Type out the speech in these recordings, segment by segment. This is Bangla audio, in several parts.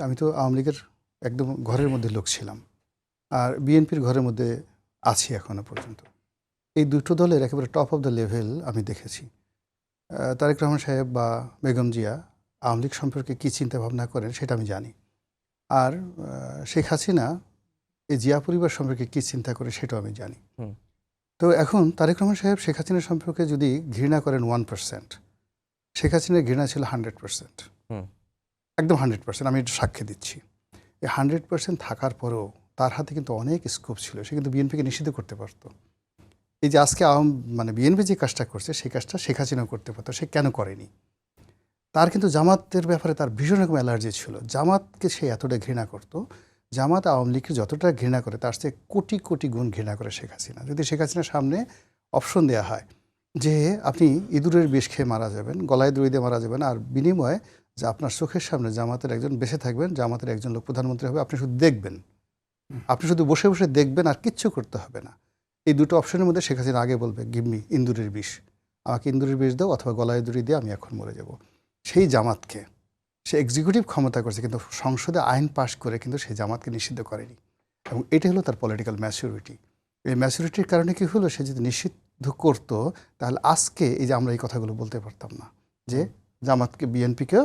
আমি তো আওয়ামী লীগের একদম ঘরের মধ্যে লোক ছিলাম, আর বিএনপির ঘরের মধ্যে আছি এখনো পর্যন্ত। এই দুটো দলের একেবারে টপ অফ দ্য লেভেল আমি দেখেছি। তারেক রহমান সাহেব বা বেগম জিয়া আওয়ামী লীগ সম্পর্কে কী চিন্তা ভাবনা করেন সেটা আমি জানি। আর শেখ হাসিনা এই জিয়া পরিবার সম্পর্কে কী চিন্তা করে সেটাও আমি জানি। তো এখন তারেক রহমান সাহেব শেখ হাসিনা সম্পর্কে যদি ঘৃণা করেন 1%, শেখ হাসিনার ঘৃণা ছিল 100%, একদম 100%। আমি এটা সাক্ষ্য দিচ্ছি। এই 100% থাকার পরেও তার হাতে কিন্তু অনেক স্কোপ ছিল, সে কিন্তু বিএনপিকে নিষিদ্ধ করতে পারত। এই যে আজকে বিএনপি যে কাজটা করছে সেই কাজটা শেখ হাসিনাও করতে পারতো, সে কেন করেনি? তার কিন্তু জামাতের ব্যাপারে তার ভীষণ রকম অ্যালার্জি ছিল। জামাতকে সে এতটা ঘৃণা করত, জামাত আওয়ামী লীগকে যতটা ঘৃণা করে তার চেয়ে কোটি কোটি গুণ ঘৃণা করে শেখ হাসিনা। যদি শেখ হাসিনার সামনে অপশন দেওয়া হয় যে আপনি ইঁদুরের বিষ খেয়ে মারা যাবেন, গলায় দড়ি দিয়ে মারা যাবেন, আর বিনিময়ে যে আপনার চোখের সামনে জামাতের একজন বেঁচে থাকবেন, জামাতের একজন লোক প্রধানমন্ত্রী হবে, আপনি শুধু দেখবেন, আপনি শুধু বসে বসে দেখবেন, আর কিচ্ছু করতে হবে না। এই দুটো অপশনের মধ্যে শেখ হাসিনা আগে বলবে গিভ মি ইন্দুরের বিষ, আমাকে ইন্দুরের বিষ দাও, অথবা গলায় দড়ি দিয়ে আমি এখন মরে যাব। সেই জামাতকে সে এক্সিকিউটিভ ক্ষমতা করছে, কিন্তু সংসদে আইন পাশ করে কিন্তু সেই জামাতকে নিষিদ্ধ করেনি। এবং এটা হলো তার পলিটিক্যাল ম্যাচুরিটি। এই ম্যাচুরিটির কারণে কি হলো, সে যদি নিষিদ্ধ করতো তাহলে আজকে এই যে আমরা এই কথাগুলো বলতে পারতাম না যে জামাতকে, বিএনপিকে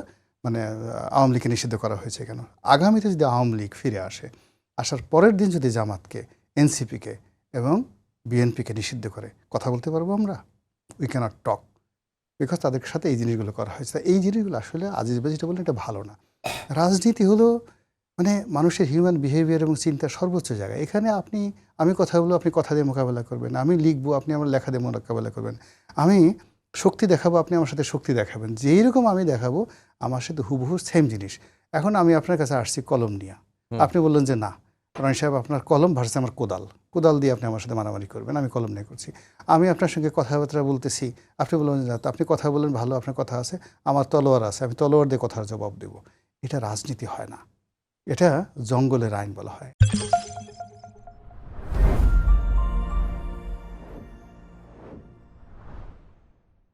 আওয়ামী লীগকে নিষিদ্ধ করা হয়েছে কেন। আগামীতে যদি আওয়ামী লীগ ফিরে আসার পরের দিন যদি জামাতকে, এনসিপিকে এবং বিএনপিকে নিষিদ্ধ করে, কথা বলতে পারবো আমরা? উই ক্যানট টক, বিকজ তাদের সাথে এই জিনিসগুলো করা হয়েছে। এই জিনিসগুলো আসলে আজিজ ভাই যেটা বললেন এটা ভালো না। রাজনীতি হলো মানুষের হিউম্যান বিহেভিয়ার এবং চিন্তার সর্বোচ্চ জায়গা। এখানে আমি কথা বলবো, আপনি কথা দিয়ে মোকাবেলা করবেন, আমি লিখবো, আপনি আমার লেখা দিয়ে মোকাবেলা করবেন, আমি শক্তি দেখাবো, আপনি আমার সাথে শক্তি দেখাবেন, যেই রকম আমি দেখাবো আমার সাথে হুবহু সেম জিনিস। এখন আমি আপনার কাছে আসছি কলম নিয়ে, আপনি বললেন যে না রনি সাহেব আপনার কলম ভার্সেস আমার কোদাল দিয়ে আপনি আমার সাথে মারামারি করবেন, আমি কলম নিয়ে করছি। আমি আপনার সঙ্গে কথাবার্তা বলতেছি, আপনি বললেন যে আপনি কথা বলেন ভালো, আপনার কথা আছে, আমার তলোয়ার আছে, আমি তলোয়ার দিয়ে কথার জবাব দেবো। এটা রাজনীতি হয় না, এটা জঙ্গলের আইন বলা হয়।